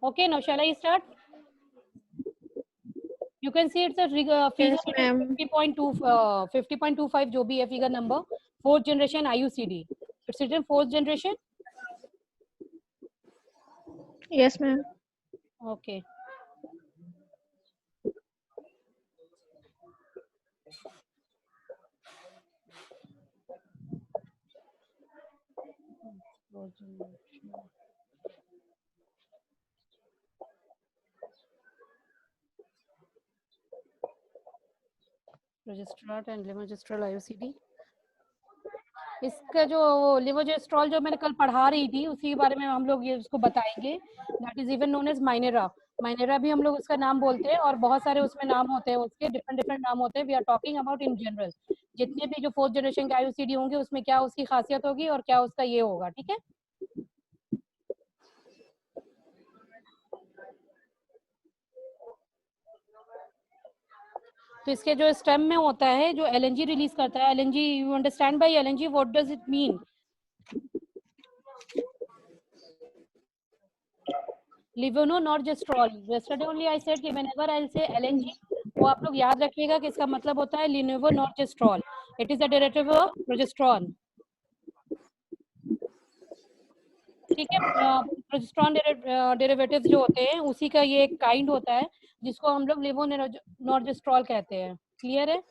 Okay, now shall I start? You can see it's a figure. Yes, ma'am. 50.25 जो भी है figure number, 4th generation IUCD. It's written 4th generation. Yes, ma'am. Okay. Registrar and levogestrel IUCD. इसका जो लेवोजेस्ट्रॉल जो मैंने कल पढ़ा रही थी उसी बारे में हम लोग ये उसको बताएंगे. That is even known as Mirena. Mirena भी हम लोग उसका नाम बोलते हैं और बहुत सारे उसमें नाम होते हैं, उसके डिफरेंट डिफरेंट नाम होते हैं. We are talking about in general जितने भी जो 4th जनरेशन के आईयूसीडी होंगे उसमें क्या उसकी खासियत होगी और क्या उसका ये होगा. ठीक है. तो इसके जो स्टेम में होता है जो एलएनजी रिलीज करता है, LNG, you understand by LNG what does it mean? Levonorgestrel. yesterday only I said कि whenever I'll say LNG वो आप लोग याद रखिएगा कि इसका मतलब होता है levonorgestrel. It is a derivative of progesterone. ठीक है. प्रोजेस्टेरॉन डेरिवेटिव्स जो होते हैं उसी का ये एक काइंड होता है जिसको हम लोग लिवोनोर्जेस्ट्रॉल कहते हैं. क्लियर है?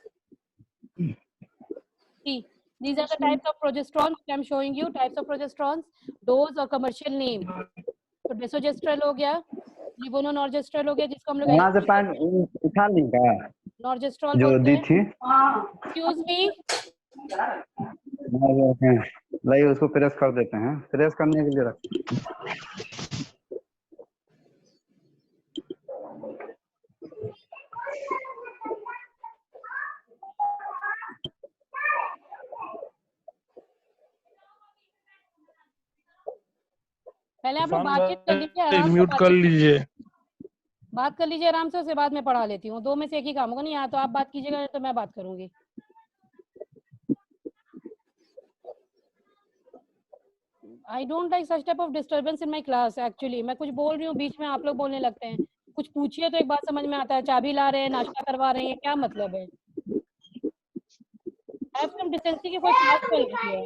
See, these are the types of progesterone which I'm showing you. Types of progesterones, dose और commercial name. तो डेसोजेस्ट्रल हो गया, लिवोनोर्जेस्ट्रल हो गया जिसको हम लोग यहाँ से पैंट उठा ली का नॉर्जेस्ट्रॉल जो बोलते दी हैं. थी. Excuse me. लाइए उसको प्रेस कर देते हैं. प्रेस करने के लिए रख. पहले आप लोग बातचीत कर लीजिए, आराम से म्यूट कर लीजिए. बात कर लीजिए आराम से, उसके बाद मैं पढ़ा लेती हूँ. दो में से एक ही काम होगा. नहीं या तो आप बात कीजिएगा तो मैं बात करूंगी. I don't like such type of disturbance in my class. Actually मैं कुछ बोल रही हूँ, बीच में आप लोग बोलने लगते हैं. कुछ पूछिए तो एक बात समझ में आता है. चाबी ला रहे हैं, नाश्ता करवा रहे हैं, क्या मतलब है? हैव सम डिसेंसी की कोई क्लास चल रही है.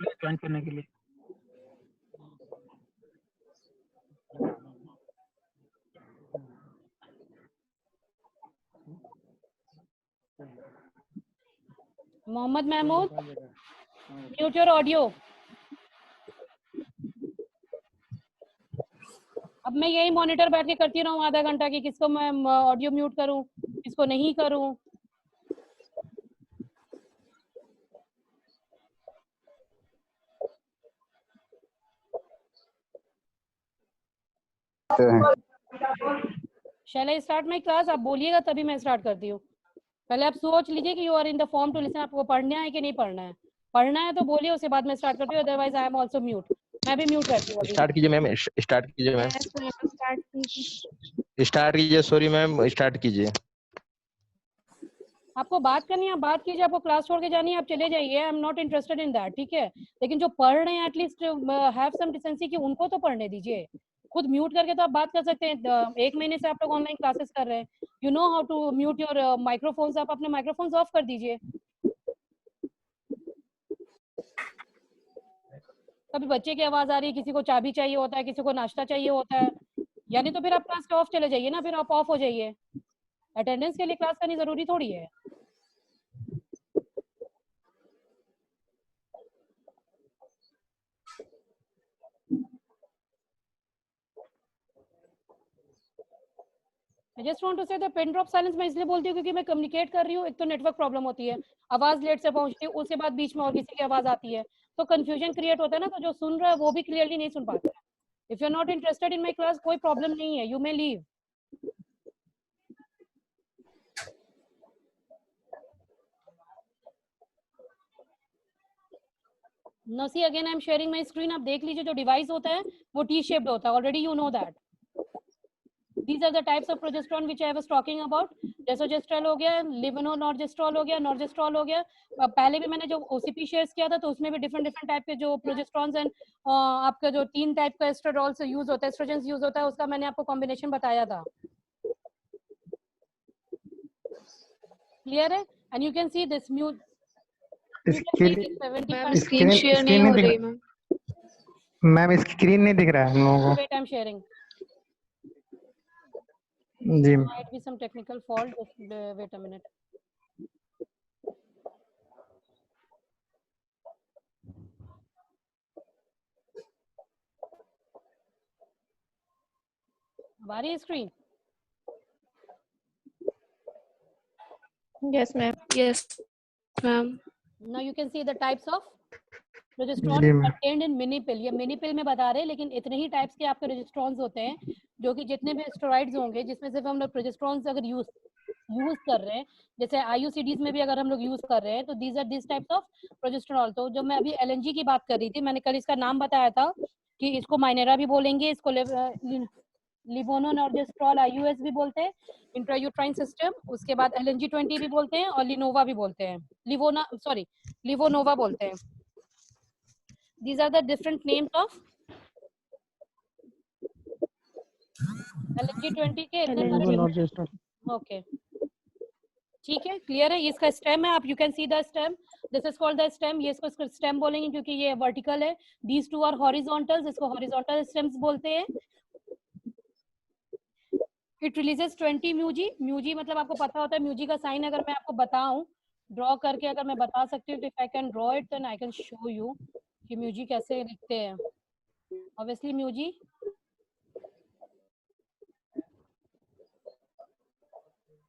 ज्वाइन करने के लिए Mohammad Mahmood, mute your audio. अब मैं यही मॉनिटर बैठ के करती रहूं आधा घंटा की किसको मैं ऑडियो म्यूट करूं, किसको नहीं करूं. शैल आई स्टार्ट माई क्लास? आप बोलिएगा तभी मैं स्टार्ट करती हूँ. पहले आप सोच लीजिए कि you are in the form to listen. आपको पढ़ना है कि नहीं पढ़ना है? पढ़ना है तो बोलिए, उसके बाद मैं स्टार्ट करती हूँ. Otherwise I am also mute. मैं भी म्यूट रहती हूँ. स्टार्ट कीजिए मैम. स्टार्ट कीजिए मैम. स्टार्ट कीजिए. सॉरी मैम, स्टार्ट कीजिए. आपको बात करनी है आप बात कीजिए. आपको क्लास छोड़ के जानी है आप चले जाइए. आई am not interested in that. ठीक है. लेकिन जो पढ़ रहे हैं एटलीस्ट हैव सम डिसेंसी कि उनको तो पढ़ने दीजिए. खुद म्यूट करके तो आप बात कर सकते हैं. 1 महीने से आप लोग ऑनलाइन क्लासेस कर रहे हैं. You know how to mute your microphones. आप अपने माइक्रोफोन्स ऑफ कर दीजिए. कभी बच्चे की आवाज आ रही है, किसी को चाबी चाहिए होता है, किसी को नाश्ता चाहिए होता है. यानी तो फिर आप क्लास के ऑफ चले जाइए ना. फिर आप ऑफ हो जाइए. अटेंडेंस के लिए क्लास करनी जरूरी थोड़ी है. I just want to say the pin drop silence मैं इसलिए बोलती हूँ क्योंकि मैं कम्युनिकेट कर रही हूँ. एक तो नेटवर्क प्रॉब्लम होती है, आवाज लेट से पहुंचती है, उसके बाद बीच में और किसी की आवाज आती है तो कंफ्यूजन क्रिएट होता है ना. तो जो सुन रहा है वो भी क्लियरली नहीं सुन पाता है. If you are not interested in my class कोई प्रॉब्लम नहीं है. You may leave. No see again I am sharing my screen. आप देख लीजिए जो डिवाइस होता है वो टी शेप्ड होता है. Already you know that. These are the types of progesterone which I was talking about. डेसोजेस्ट्रॉल हो गया, लिवोनोर्जेस्ट्रॉल हो गया, नॉर्जेस्ट्रॉल हो गया। पहले भी मैंने जो ओसीपी शेयर्स किया था तो उसमें भी डिफरेंट डिफरेंट टाइप के जो प्रोजेस्टेरॉन्स एंड आपका जो 3 टाइप का एस्ट्रोडॉल से यूज होता है, एस्ट्रोजेंस यूज होता है, उसका मैंने आपको कॉम्बिनेशन बताया था। क्लियर है? And you can see this mu screen share नहीं हो रही मैम। मैम स्क्रीन नहीं दिख रहा है हम लोगों को। वेट आई एम शेयरिंग जी might be some technical fault, just wait a minute. हमारी screen Yes ma'am. Yes ma'am. now you can see the types of जी progesterone ma'am. contained in mini pill। ये mini pill में बता रहे हैं, लेकिन इतने ही टाइप्स के आपके प्रोजेस्टेरॉन्स होते हैं जो कि जितने भी स्टेरॉइड्स होंगे जिसमें सिर्फ हम लोग प्रोजेस्टेरॉन्स अगर यूज कर रहे हैं, जैसे आईयूसीडीज में भी अगर हम लोग यूज कर रहे हैं तो these are this types of progesterone. तो जब मैं अभी एलएनजी की बात कर रही थी, मैंने कल इसका नाम बताया था कि इसको माइनेरा भी बोलेंगे, इसको लिवोनोर्जेस्ट्रॉल आईयूएस भी बोलते हैं, इंट्रायूट्राइन सिस्टम, उसके बाद LNG-20 भी बोलते हैं और लिनोवा भी बोलते हैं, लिवोनोवा बोलते हैं। These are the different names of LNG-20 के इतने सारे। ओके ठीक है, क्लियर है? इसका स्टेम है, आप you can see the stem, this is called the stem. ये इसको स्टेम बोलेंगे क्योंकि ये वर्टिकल है। दीज टू आर हॉरिजॉन्टल्स, इसको हॉरिजॉन्टल स्टेम्स बोलते हैं। It releases 20 म्यूजी। म्यूजी मतलब आपको पता होता है, म्यूजी का साइन अगर मैं आपको बताऊं ड्रॉ करके, अगर मैं बता सकती हूँ, तो if I can draw it then I can show you कि म्यूजी कैसे लिखते हैं। ऑब्वियसली म्यूजी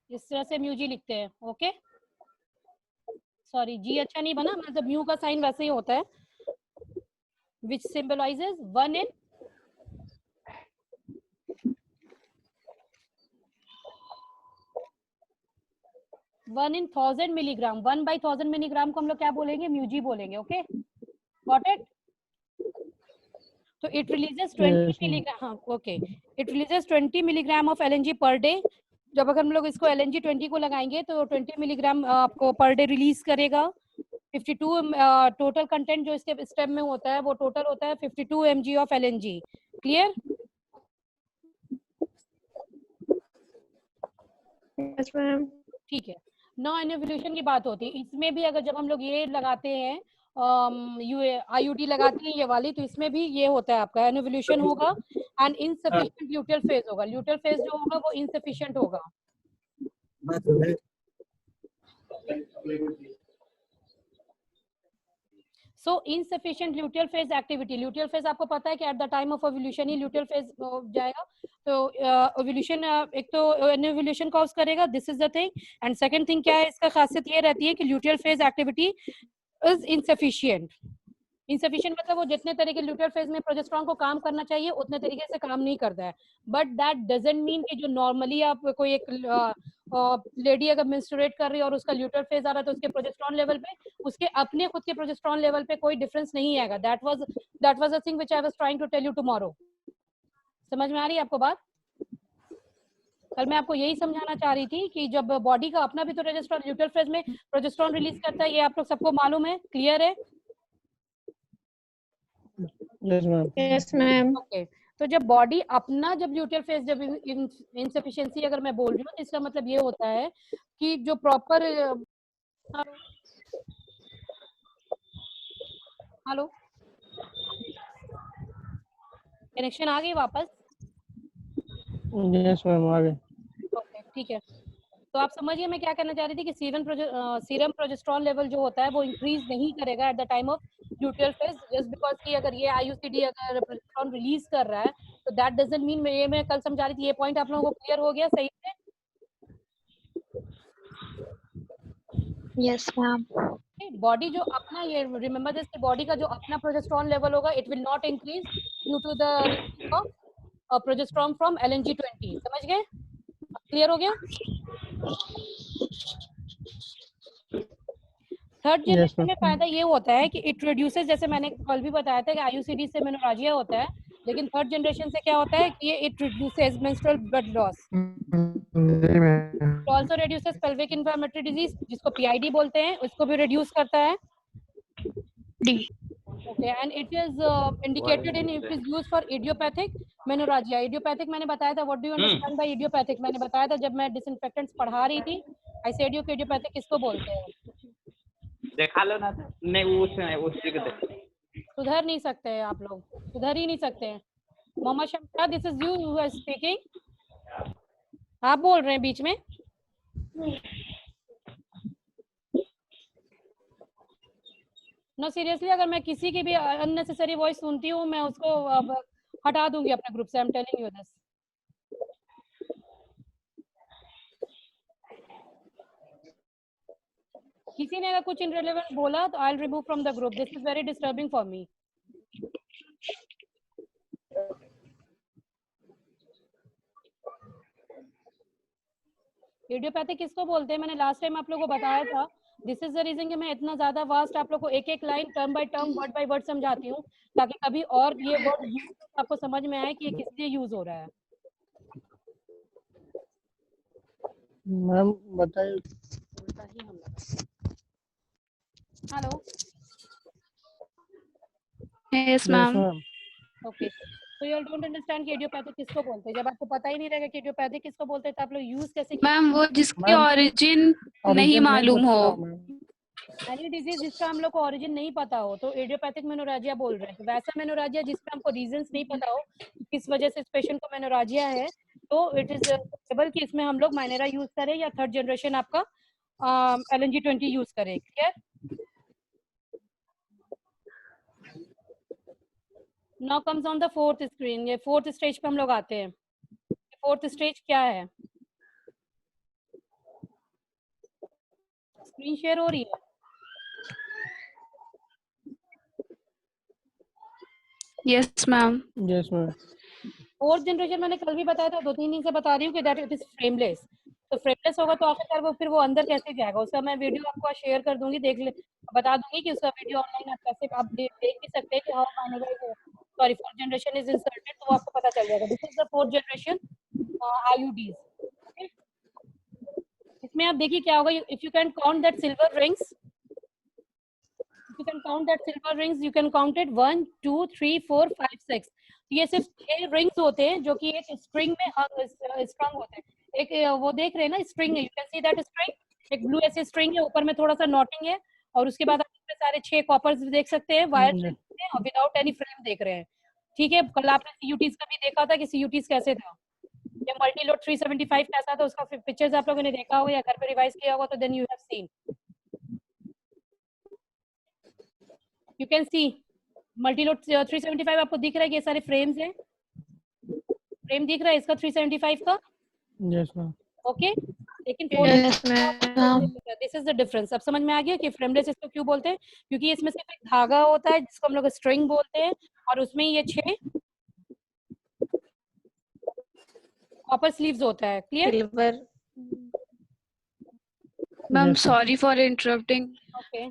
इस तरह से म्यूजी लिखते हैं। ओके सॉरी, जी अच्छा नहीं बना, मतलब म्यू का साइन वैसे ही होता है, विच सिंबलाइजेस 1 in 1000 मिलीग्राम। 1/1000 मिलीग्राम को हम लोग क्या बोलेंगे? म्यूजी बोलेंगे। Okay got it? तो इट रिलीजेस 20 मिलीग्राम, हाँ okay, it releases 20 milligram of LNG per day. जब अगर हम लोग इसको LNG-20 को लगाएंगे तो 20 मिलीग्राम आपको पर डे रिलीज करेगा। 52 टोटल कंटेंट जो इसके स्टेम में होता है वो टोटल होता है 52 mg of LNG। Clear? Yes ma'am. ठीक है, नाउ एनोवुलेशन की बात होती है। इसमें भी अगर जब हम लोग ये लगाते हैं IUD लगाते हैं ये वाली, तो इसमें भी ये होता है आपका एनोवुलेशन होगा एंड इनसफिशिएंट ल्यूटियल फेज होगा। ल्यूटियल फेज जो होगा वो इनसफिशिएंट होगा। So insufficient luteal phase activity. Luteal phase आपको पता है कि at the time of ovulation ही ल्यूटियल फेज जाएगा। तो ओव्यूलेशन एक तो एनोवुलेशन कॉज करेगा, this is the thing. And second thing क्या है, इसका खासियत ये रहती है कि luteal phase activity is insufficient. Insufficient मतलब वो जितने तरीके ल्यूटियल फेज में प्रोजेस्टेरॉन को काम करना चाहिए उतने तरीके से काम नहीं करता है। बट दैट डजंट मीन कि जो नॉर्मली आप कोई एक लेडी अगर मेंस्ट्रुएट कर रही है और उसका ल्यूटियल फेज आ रहा है तो उसके प्रोजेस्टेरॉन लेवल पे, उसके अपने खुद के प्रोजेस्टेरॉन लेवल पे कोई डिफरेंस नहीं आएगा। That was the thing which I was trying to tell you tomorrow. समझ में आ रही है आपको बात? कल मैं आपको यही समझाना चाह रही थी कि जब बॉडी का अपना भी तो प्रोजेस्टेरॉन ल्यूटियल फेज में प्रोजेस्टेरॉन रिलीज करता है, ये आप लोग सबको मालूम है। क्लियर है? Yes ma'am. ओके तो जब बॉडी अपना जब ल्यूटियल फेज जब इनसफिशिएंसी अगर मैं बोल रही हूँ तो इसका मतलब ये होता है कि जो प्रॉपर हेलो कनेक्शन आ गई वापस? यस मैम आ गए। ओके ठीक है, तो आप समझिए मैं क्या कहना चाह रही थी कि सीरम प्रोजेस्टेरॉन लेवल जो होता है वो इंक्रीज नहीं करेगा eight the time of luteal phase, just because कि अगर ये आईयूसीडी अगर प्रोजेस्टेरॉन रिलीज कर रहा है तो दैट डजंट मीन। मैं कल समझा रही थी, ये पॉइंट आप लोगों को क्लियर हो गया सही से? Yes ma'am. बॉडी जो अपना, ये रिमेंबर दिस, बॉडी का जो अपना प्रोजेस्टेरॉन लेवल होगा it will not increase due to the release of progesterone from LNG-20। समझ गए? क्लियर हो गया? थर्ड जनरेशन में फायदा ये होता है कि इट रिड्यूसेस, जैसे मैंने कल भी बताया था कि आईयूसीडी से मेनोरेजिया होता है, लेकिन थर्ड जनरेशन से क्या होता है कि ये it reduces menstrual blood loss, जी ma'am. Also reduces pelvic inflammatory disease जिसको पीआईडी बोलते हैं, उसको भी रिड्यूस करता है। D. Okay, and it is indicated in, it is used for idiopathic menorrhagia. Idiopathic मैंने बताया था, what do you understand by idiopathic? मैंने बताया था जब मैं disinfectants पढ़ा रही थी, I said you idiopathic किसको बोलते हैं? देखा लो ना, नहीं उस चीज को सुधर नहीं सकते हैं आप लोग, सुधर ही नहीं सकते हैं। Mohammad Shamshad, this is you who is speaking. आप बोल रहे हैं बीच में। नो सीरियसली, अगर मैं किसी की भी अननेसेसरी वॉइस सुनती हूँ मैं उसको अब हटा दूंगी अपने ग्रुप से। I am telling you this. किसी ने अगर कुछ इनरिलेवेंट बोला तो I will remove from the group. This is very disturbing for me. Idiopathic किसको बोलते हैं? मैंने लास्ट टाइम आप लोगों को बताया था। दिस इज द रीजन कि मैं इतना ज्यादा वास्ट आप लोग को एक एक line term by term word by word समझाती हूँ, ताकि कभी और ये वर्ड यूज आपको समझ में आए कि ये किस लिए यूज हो रहा है। मैम बताइए। हेलो। Yes, ma'am. ओके, तो यू डोंट अंडरस्टैंड कि इडियोपैथिक किसको बोलते हैं। जब आपको पता ही नहीं रहेगा कि इडियोपैथिक किसको बोलते हैं तो आप लोग यूज कैसे मैम वो जिसकी मैम, origin नहीं मालूम हो। एनी डिजीज जिसका हम लोग को ओरिजिन नहीं पता हो तो इडियोपैथिक मेनोरेजिया बोल रहे हैं। तो वैसा मेनोरेजिया जिसका हमको रीजंस नहीं पता हो किस वजह से इस पेशेंट को मेनोरेजिया है, तो इट इज पॉसिबल कि इसमें हम लोग माइनेरा यूज करें या थर्ड जनरेशन आपका LNG-20 यूज करें। Clear? Now comes on the fourth screen. ये फोर्थ स्टेज पे हम लोग आते हैं। फोर्थ स्टेज क्या है? स्क्रीन शेयर हो रही है? Yes, ma'am. Yes ma'am. Fourth generation मैंने कल भी बताया था, 2-3 दिन से बता रही हूँ कि दैट इट इज फ्रेमलेस। तो फ्रेमलेस होगा तो आखिरकार वो फिर वो अंदर कैसे जाएगा? उसका मैं वीडियो आपको शेयर कर दूंगी, देख ले, बता दूंगी कि उसका वीडियो ऑनलाइन आप कैसे आप देख भी सकते हैं कि how Mirena, sorry, fourth generation is inserted, तो आपको पता चल जाएगा। This is the fourth generation IUDs। इसमें आप देखिए क्या होगा। If you can count that silver rings, you can count that silver rings, you can count it 1 2 3 4 5 6। ये सिर्फ 6 रिंग्स होते हैं जो कि एक स्ट्रिंग में स्ट्रंग होते हैं। एक वो देख रहे हैं ना स्ट्रिंग है, you can see that string, एक ब्लू ऐसे स्ट्रिंग है, ऊपर में थोड़ा सा नॉटिंग है, और उसके बाद आप इसमें सारे 6 कॉपर्स देख सकते हैं, वायर देख सकते हैं, और विदाउट एनी फ्रेम देख रहे हैं। ठीक है, कल आपने CUTs का भी देखा था कि CUTs कैसे था। ये मल्टी लोड 375 कैसा था, उसका पिक्चर्स आप लोगों ने देखा होगा या घर पे रिवाइज किया होगा, तो then you have seen. You can see multiload 375 आपको दिख रहा है कि ये सारे फ्रेम्स हैं, फ्रेम दिख रहा है इसका 375 का। Yes ma'am. ओके, लेकिन Yes, ma'am. This is the difference. अब समझ में आ गया कि फ्रेमलेस इसको क्यों बोलते हैं? क्योंकि इसमें सिर्फ एक धागा होता है जिसको हम लोग स्ट्रिंग बोलते हैं, और उसमें ये 6 कॉपर स्लीव्स होता है। Clear? Silver. Ma'am, sorry for interrupting. Okay,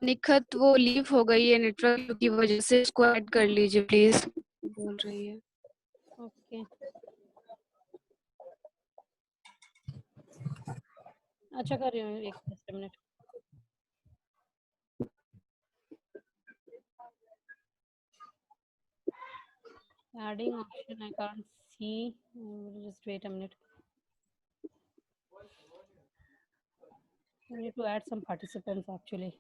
Nikhat वो लीव हो गई है नेटवर्क की वजह से, इसको ऐड कर लीजिए प्लीज। बोल रही है। ओके, अच्छा कर रही हूँ, एक minute. Adding option I can't see. Just wait a minute. I need to add some participants actually.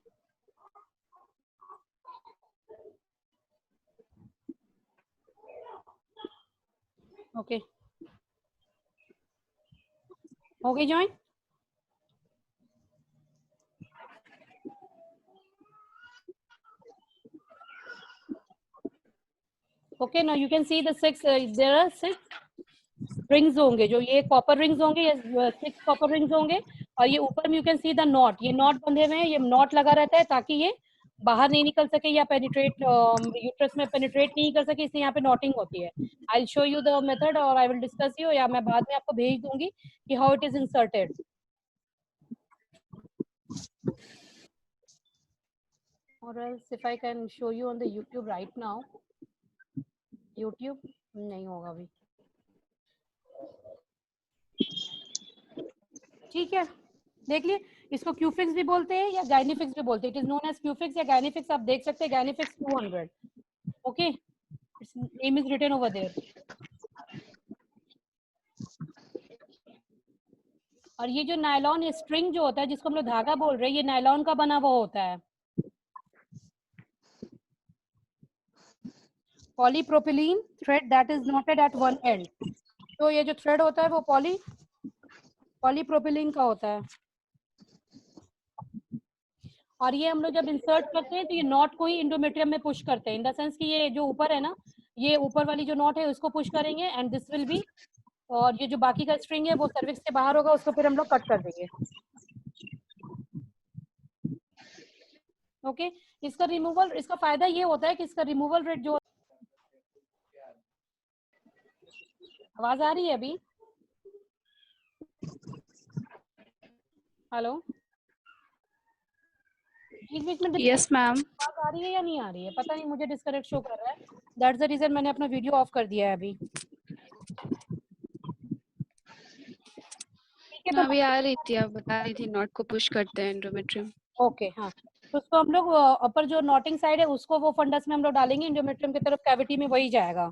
Okay. हो गई join? Okay, now you can see the 6. There are 6 rings होंगे, जो ये कॉपर रिंग्स होंगे, ये 6 कॉपर रिंग्स होंगे, और ये ऊपर में you can see the not, ये नॉट बंधे हुए हैं, ये नॉट लगा रहता है ताकि ये बाहर नहीं निकल सके या पेनिट्रेट यूट्रस में पेनिट्रेट नहीं कर सके, इसलिए यहाँ पे नॉटिंग होती है। I will show you the method और आई विल डिस्कस यू, या मैं बाद में आपको भेज दूंगी कि how it is inserted. Or else if I can show you on the YouTube right now, YouTube नहीं होगा अभी, ठीक है देख लिए। इसको क्यूफिक्स भी बोलते हैं या गाइनिफिक्स भी बोलते हैं। It is known as Cufix या गाइनिफिक्स। आप देख सकते हैं Gynefix 200, okay, it's name is written over there. और ये जो नायलॉन स्ट्रिंग जो होता है, जिसको हम लोग धागा बोल रहे हैं, ये नायलॉन का बना हुआ होता है। Polypropylene thread that is knotted at one end. तो ये जो थ्रेड होता है वो पॉलीप्रोपिलीन का होता है। और ये हम लोग जब इंसर्ट करते हैं तो ये नॉट को ही एंडोमेट्रियम में पुश करते हैं, इन द सेंस कि ये जो ऊपर है ना, ये ऊपर वाली जो नॉट है उसको पुश करेंगे एंड दिस विल बी, और ये जो बाकी का स्ट्रिंग है वो सर्विक्स के बाहर होगा, उसको फिर हम लोग कट कर देंगे। ओके इसका रिमूवल, इसका फायदा ये होता है कि इसका रिमूवल रेट जो, आवाज आ रही है अभी? हेलो, बीच में यस मैम। आवाज आ रही है या नहीं आ रही है? पता नहीं, मुझे डिस्कनेक्ट शो कर रहा है, दैट्स द रीजन मैंने अपना वीडियो ऑफ कर दिया है अभी। मैं अभी आ रही थी, आप बता रही थी नॉट को पुश करते हैं एंडोमेट्रियम। ओके हाँ, तो उसको हम लोग अपर जो नॉटिंग साइड है उसको वो फंडस में हम लोग डालेंगे, एंडोमेट्रियम की तरफ कैविटी में वही जाएगा।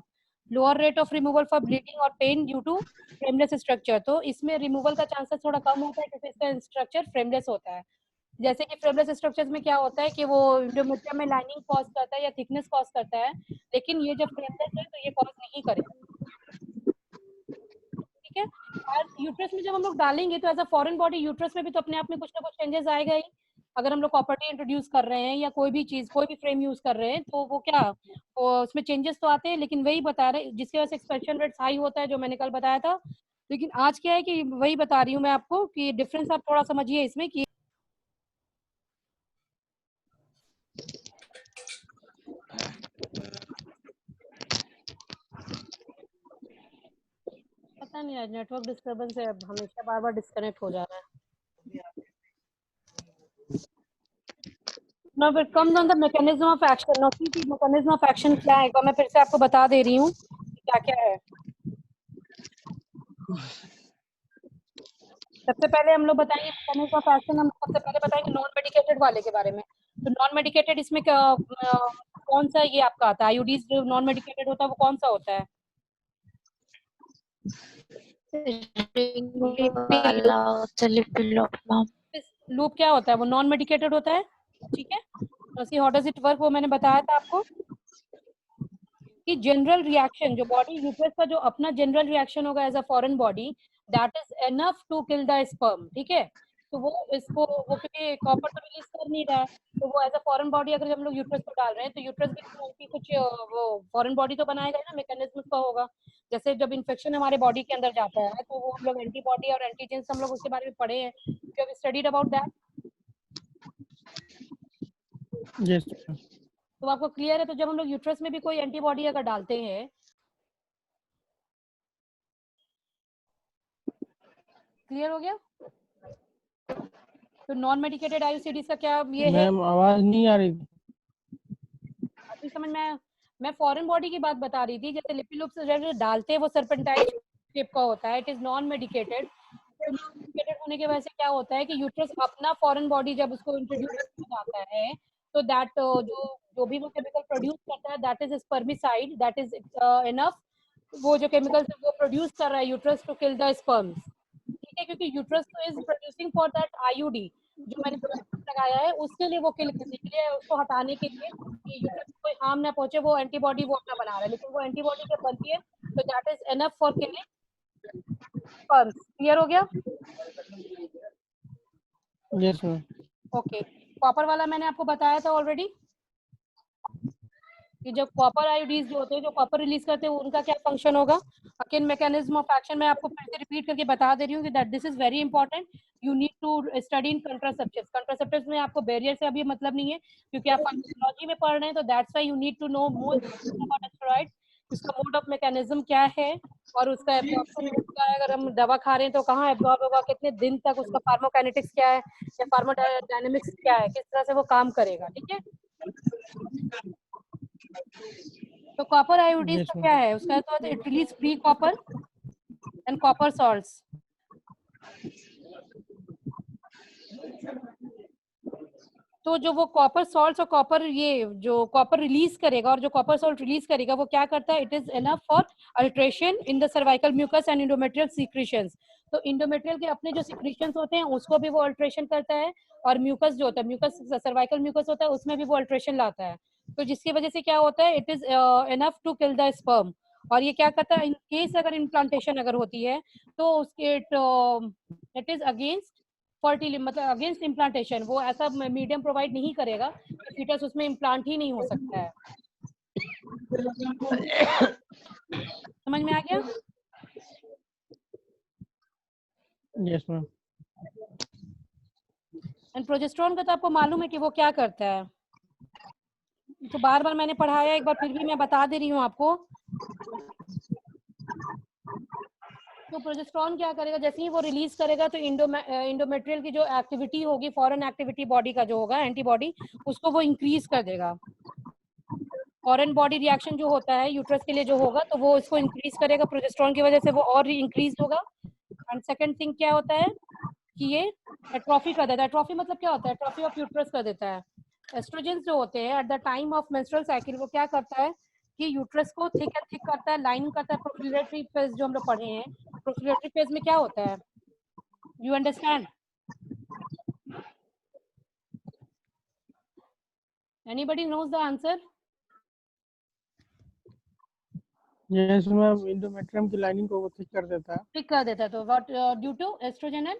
Lower rate of removal for bleeding और pain due to frameless structure. तो इसमें रिमूवल का चांसेस थोड़ा कम होता है क्योंकि इसका स्ट्रक्चर फ्रेमलेस होता है। जैसे कि फ्रेमलेस स्ट्रक्चर्स में क्या होता है कि वो एंडोमेट्रियम में लाइनिंग कॉज करता है या थिकनेस कॉज करता है, लेकिन ये जब फ्रेमलेस है तो ये कॉज नहीं करेगा, ठीक है। और यूट्रस में जब हम लोग डालेंगे तो as a foreign body uterus में भी तो अपने आप में कुछ ना कुछ चेंजेस आएगा ही। अगर हम लोग प्रॉपर्टी इंट्रोड्यूस कर रहे हैं या कोई भी चीज, कोई भी फ्रेम यूज कर रहे हैं, तो वो क्या, वो उसमें चेंजेस तो आते हैं, लेकिन वही बता रहे जिसकी वजह से एक्सपेंशन रेट्स हाई होता है, जो मैंने कल बताया था। लेकिन आज क्या है कि वही बता रही हूँ मैं आपको कि डिफरेंस आप थोड़ा समझिए इसमें कि पता नहीं आज नेटवर्क डिस्टर्बेंस है, हमेशा बार बार डिस्कनेक्ट हो जा रहा है। Now it comes on the mechanism of action. Now see mechanism of action क्या है, मैं फिर से आपको बता दे रही हूँ क्या क्या है। सबसे पहले हम लोग बताएंगे mechanism of action। हम सबसे पहले बताएंगे नॉन मेडिकेटेड वाले के बारे में। तो नॉन मेडिकेटेड इसमें कौन सा ये आपका आता है, आईयूडीज जो नॉन मेडिकेटेड होता है वो कौन सा होता है? लूप क्या होता है, वो नॉन मेडिकेटेड होता है, ठीक है। तो see how does it work, वो मैंने बताया था आपको कि जनरल रिएक्शन जो बॉडी यूट्रस का जो अपना जनरल रिएक्शन होगा as a foreign body, that is enough to kill the sperm, ठीक है। तो वो इसको वो क्योंकि कॉपर तो रिलीज कर नहीं रहा है, तो वो एज अ फॉरेन बॉडी अगर हम लोग यूट्रस को डाल रहे हैं तो यूट्रस भी कुछ वो फॉरेन बॉडी तो बनाएगा ना, मैकेनिज्म का होगा। जैसे जब इन्फेक्शन हमारे बॉडी के अंदर जाता है तो वो हम लोग एंटीबॉडी और एंटीजेंस हम लोग उसके बारे में पढ़े हैं, you have studied about that. Yes तो आपको क्लियर है। तो जब हम लोग यूट्रस में भी कोई एंटीबॉडी अगर डालते हैं, क्लियर हो गया। तो नॉन मेडिकेटेड आईयूसीडीज का क्या ये है, मैम आवाज नहीं आ रही। अभी समझ में, मैं फॉरेन बॉडी की बात बता रही थी। जैसे लिपिलुप्स जब डालते हैं वो सर्पेंटाइल शेप का होता है, it is non medicated. Non medicated होने की वजह से क्या होता है कि यूट्रस अपना फॉरेन बॉडी जब उसको इंट्रोड्यूस किया जाता है तो दैट जो भी वो केमिकल प्रोड्यूस करता है that is spermicide, that is enough. वो जो केमिकल्स वो प्रोड्यूस कर रहा है uterus to kill the sperms, ठीक है, क्योंकि uterus is producing for that IUD जो मैंने लगाया है, उसके लिए वो किल करने के लिए, उसको हटाने के लिए कि यूट्रस को कोई हार्म ना पहुंचे, वो एंटीबॉडी वो अपना बना रहा है, लेकिन वो एंटीबॉडी जब बनती है तो that is enough for killing sperms. Clear हो गया? Yes ma'am. ओके, कॉपर वाला मैंने आपको बताया था ऑलरेडी कि जब कॉपर आयोडीज जो होते हैं, जो कॉपर रिलीज करते हैं, उनका क्या फंक्शन होगा। अगेन मैकेनिज्म ऑफ एक्शन मैं आपको फिर से रिपीट करके बता दे रही हूँ कि that this is very important, you need to study in contraceptives. Contraceptives में आपको बैरियर से अभी मतलब नहीं है क्योंकि आप फार्माकोलॉजी में पढ़ रहे हैं, तो that's why you need to know more about steroid, उसका मोड ऑफ मैकेनिज्म क्या है और उसका एब्जॉर्प्शन क्या है, अगर हम दवा खा रहे हैं तो कहाँ एब्जॉर्ब होगा, कितने दिन तक, उसका फार्माकोकाइनेटिक्स क्या है या फार्माडायनेमिक्स क्या है, किस तरह से वो काम करेगा, ठीक है। तो कॉपर आयोडीज Yes, का ma'am. क्या है, उसका तो it release free copper and copper salts. तो जो वो कॉपर सॉल्ट्स और कॉपर, ये जो कॉपर रिलीज करेगा और जो कॉपर सॉल्ट रिलीज करेगा वो क्या करता है, it is enough for alteration in the cervical mucus and endometrial secretions. तो इंडोमेट्रियल के अपने जो सीक्रेशंस होते हैं उसको भी वो अल्ट्रेशन करता है, और म्यूकस जो होता है, म्यूकस सर्वाइकल म्यूकस होता है, उसमें भी वो अल्ट्रेशन लाता है। तो जिसकी वजह से क्या होता है, it is enough to kill the sperm. और ये क्या करता है, इन केस अगर इम्प्लांटेशन अगर होती है तो उसके इट इज अगेंस्ट फर्टिलिटी, मतलब अगेंस्ट इम्प्लांटेशन, वो ऐसा मीडियम प्रोवाइड नहीं करेगा कि फीटस उसमें इम्प्लांट ही नहीं हो सकता है। समझ में आ गया? Yes, ma'am. एंड प्रोजेस्टेरोन का तो आपको मालूम है कि वो क्या करता है, तो बार बार मैंने पढ़ाया, एक बार फिर भी मैं बता दे रही हूँ आपको। तो प्रोजेस्टेरोन क्या करेगा, जैसे ही वो रिलीज करेगा तो इंडोमेट्रियल की जो एक्टिविटी होगी, फॉरेन एक्टिविटी बॉडी का जो होगा एंटीबॉडी, उसको वो इंक्रीज कर देगा। फॉरेन बॉडी रिएक्शन जो होता है यूट्रस के लिए जो होगा, तो वो इसको इंक्रीज करेगा, प्रोजेस्टेरोन की वजह से वो और इंक्रीज होगा। एंड सेकंड थिंग क्या होता है कि ये एट्रोफी कर देता है। एट्रोफी मतलब क्या होता है, एट्रोफी ऑफ यूट्रस कर देता है। एस्ट्रोजेंस जो होते हैं eight the time of menstrual cycle, वो क्या करता है कि यूट्रस को थिक एंड थिक करता है, लाइन करता है। प्रोक्यूलेटरी फेज जो हम लोग पढ़े हैं, प्रोक्यूलेटरी फेज में क्या होता है, you understand? Anybody knows the answer? Yes, ma'am. Endometrium की लाइनिंग को वो थिक कर देता है. थिक कर देता है, तो what due to estrogen and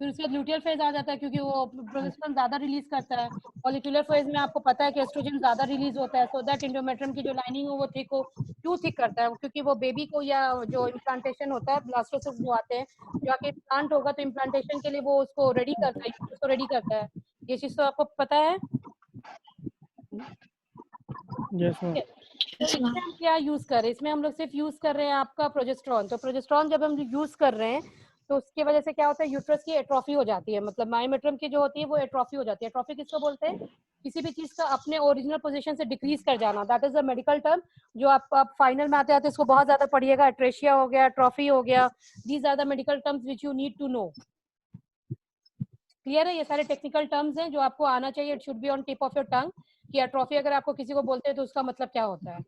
फिर उसके बाद ल्यूटियल फेज आ जाता है, क्योंकि वो प्रोजेस्टेरोन ज्यादा रिलीज करता है। फॉलिकुलर फेज में आपको पता है कि एस्ट्रोजन ज्यादा रिलीज होता है, सो दैट इंडोमेट्रियम की जो लाइनिंग हो वो थिक हो। क्यों थिक करता है, क्योंकि वो बेबी को, या जो इम्प्लांटेशन होता है, ब्लास्टोसिस जो आते हैं, जो आके इम्प्लांट होगा तो इम्प्लांटेशन के लिए वो उसको रेडी करता है, उसको रेडी करता है। ये चीज तो आपको पता है। Yes, ma'am. तो इसमें हम क्या यूज कर रहे हैं, इसमें हम लोग सिर्फ यूज कर रहे हैं आपका प्रोजेस्टेरोन। तो प्रोजेस्टेरोन जब हम यूज कर रहे हैं तो उसकी वजह से क्या होता है, यूट्रस की एट्रोफी हो जाती है, मतलब मायोमेट्रियम की जो होती है वो एट्रोफी हो जाती है। एट्रोफी किसको बोलते हैं, किसी भी चीज का अपने ओरिजिनल पोजीशन से डिक्रीज कर जाना, that is a medical term जो आप फाइनल में आते आते इसको बहुत ज्यादा पढ़िएगा। एट्रेशिया हो गया, एट्रोफी हो गया, these are the medical terms which you need to know. Clear है? ये सारे टेक्निकल टर्म्स हैं जो आपको आना चाहिए, it should be on tip of your tongue, कि एट्रोफी अगर आपको किसी को बोलते हैं तो उसका मतलब क्या होता है।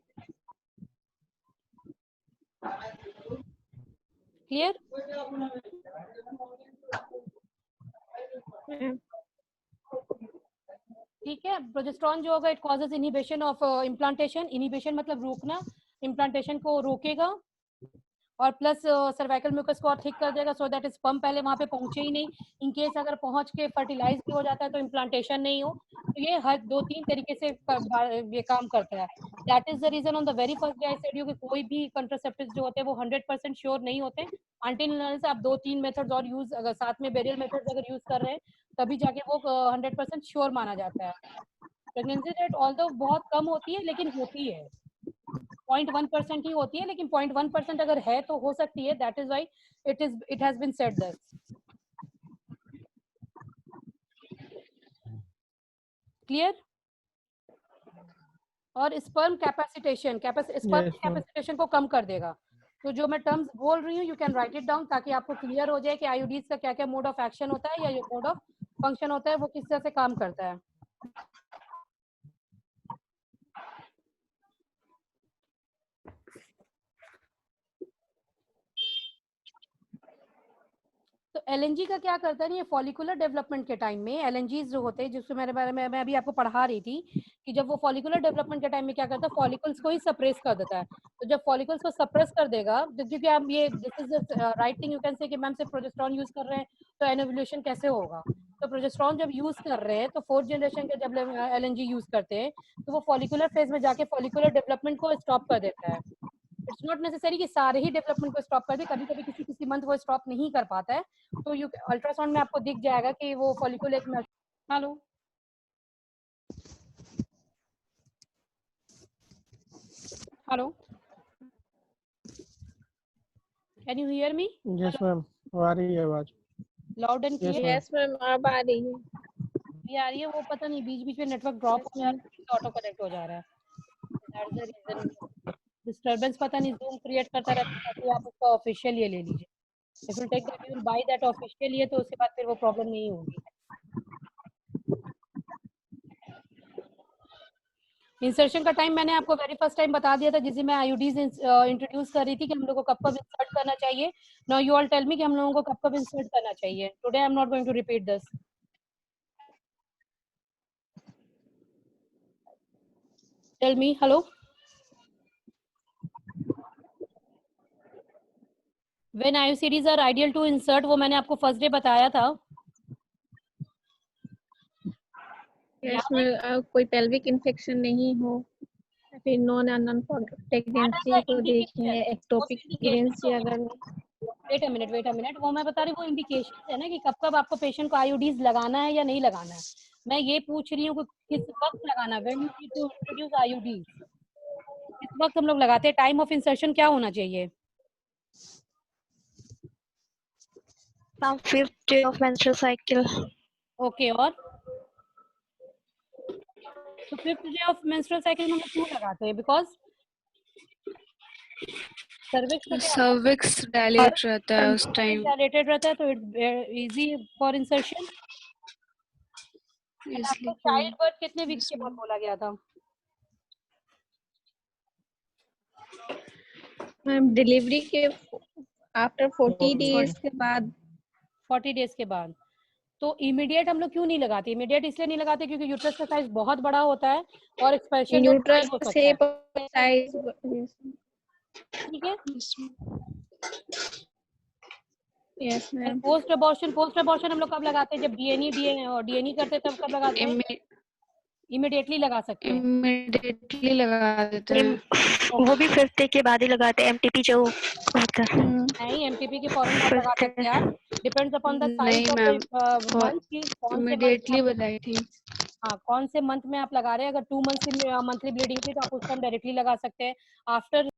क्लियर? ठीक है। प्रोजेस्टेरोन जो होगा, it causes inhibition of implantation. Inhibition मतलब रोकना, इम्प्लांटेशन को रोकेगा, और प्लस सर्वाइकल म्यूकस को और थिक कर देगा, सो दैट स्पर्म पहले वहां पे पहुंचे ही नहीं। इन केस अगर पहुंच के फर्टिलाइज भी हो जाता है तो इम्प्लांटेशन नहीं हो। तो ये हर 2-3 तरीके से ये काम करता है। That is the reason on the very first day I said you कि कोई भी कंट्रासेप्टिव्स जो होते हैं वो 100% श्योर नहीं होते, अनटिल आप 2-3 मेथड्स और यूज, अगर साथ में बेरियल मेथड्स अगर यूज कर रहे हैं तभी जाके वो 100% श्योर माना जाता है। प्रेगनेंसी रेट ऑल्दो बहुत कम होती है, लेकिन होती है, 0.1% ही होती है, लेकिन 0.1% अगर है तो हो सकती है। That is why it has been said this. Clear? और sperm capacitation, sperm Yes, ma'am. Capacitation को कम कर देगा। तो जो मैं टर्म्स बोल रही हूँ, you can write it down, ताकि आपको क्लियर हो जाए कि आईयूडीज का क्या क्या मोड ऑफ एक्शन होता है, या जो मोड ऑफ फंक्शन होता है वो किस तरह से काम करता है। तो एलएनजी का क्या करता है, ये फॉलिकुलर डेवलपमेंट के टाइम में एलएनजी जो होते हैं, जिसको मेरे बारे में मैं अभी आपको पढ़ा रही थी, कि जब वो फॉलिकुलर डेवलपमेंट के टाइम में क्या करता है, फॉलिकल्स को ही सप्रेस कर देता है। तो जब फॉलिकल्स को सप्रेस कर देगा, तो क्योंकि आप ये this is the right thing you can say कि मैम सिर्फ प्रोजेस्टेरोन यूज कर रहे हैं तो एनोवुलेशन कैसे होगा। तो प्रोजेस्टेरोन जब यूज कर रहे हैं तो 4th जनरेशन के जब एलएनजी यूज करते हैं तो वो फॉलिकुलर फेज में जाके फॉलिकुलर डेवलपमेंट को स्टॉप कर देता है। इट्स नॉट नेसेसरी कि सारे ही डेवलपमेंट को स्टॉप कर दे, कभी कभी किसी मंथ वो स्टॉप नहीं कर पाता है, तो यू अल्ट्रासाउंड में आपको दिख जाएगा कि वो फॉलिकुल एक। Hello, hello, can you hear me? Yes, ma'am. आ रही है आवाज. Loud and Yes, clear? ma'am. Yes ma'am अब आ रही है। ये आ रही है, वो पता नहीं बीच बीच में नेटवर्क ड्रॉप हो जा रहा है, ऑटो कनेक्ट हो जा रहा है। दैट्स द रीजन डिस्टरबेंस पता नहीं जूम क्रिएट करता रहता है ताकि आप उसका ऑफिशियल ये ले लीजिए। If you take that you will buy that official ये, तो उसके बाद फिर वो प्रॉब्लम नहीं होगी। इंसर्शन का टाइम मैंने आपको वेरी फर्स्ट टाइम बता दिया था, जिसे मैं आईयूडीज इंट्रोड्यूस कर रही थी कि हम लोग को कब कब इंसर्ट करना चाहिए। Now you all tell me कि हम लोगों को कब कब इंसर्ट करना चाहिए। Today I am not going to repeat this. Tell me. Hello, when IUCDs are ideal to insert, वो मैंने आपको फर्स्ट डे बताया था। इसमें कोई पेल्विक इन्फेक्शन नहीं हो, फिर नॉन प्रेगनेंसी को देखें, एक्टोपिक प्रेगनेंसी अगर वेट अ मिनट, वो मैं बता रही हूँ वो इंडिकेशन है ना कि कब कब आपको पेशेंट को आईयूडीज लगाना है या नहीं लगाना है। मैं ये पूछ रही हूँ कि किस वक्त लगाना है, when you need to introduce IUDs, किस वक्त हम लोग लगाते हैं, टाइम ऑफ इंसर्शन क्या होना चाहिए। From 5th day of menstrual cycle. Okay, और तो 5th day of menstrual cycle में हम लोग क्यों लगाते हैं? बिकॉज सर्विक्स डायलेट रहता है उस टाइम, डायलेटेड रहता है, तो इट्स इजी फॉर इंसर्शन। आपको चाइल्ड बर्थ कितने वीक्स के बाद बोला गया था? मैम डिलीवरी के आफ्टर 40 डेज के बाद। 40 डेज के बाद। तो इमीडिएट हम लोग क्यों नहीं लगाते? इमीडिएट इसलिए नहीं लगाते क्योंकि यूट्रस का साइज बहुत बड़ा होता है और एक्सपेंशन यूट्रस हो सकता शेप है। साइज, ठीक है। Yes ma'am. पोस्ट अबॉर्शन हम लोग कब लगाते हैं? जब डीएनई करते हैं तब कब लगाते हैं? इमीडिएटली लगा सकते हैं, इमीडिएटली लगा देते हैं। वो भी 5th day के बाद ही लगाते हैं, एमटीपी जो होता है। नहीं, एमटीपी के फौरन आप लगा सकते हैं आप। Depends upon the size of the month की कौन से इमीडिएटली बताई थी। हाँ, कौन से मंथ में आप लगा रहे हैं। अगर 2 मंथ्स की मंथली ब्लीडिंग थी तो आप उस टाइम डायरेक्टली लगा सकते हैं। आफ्टर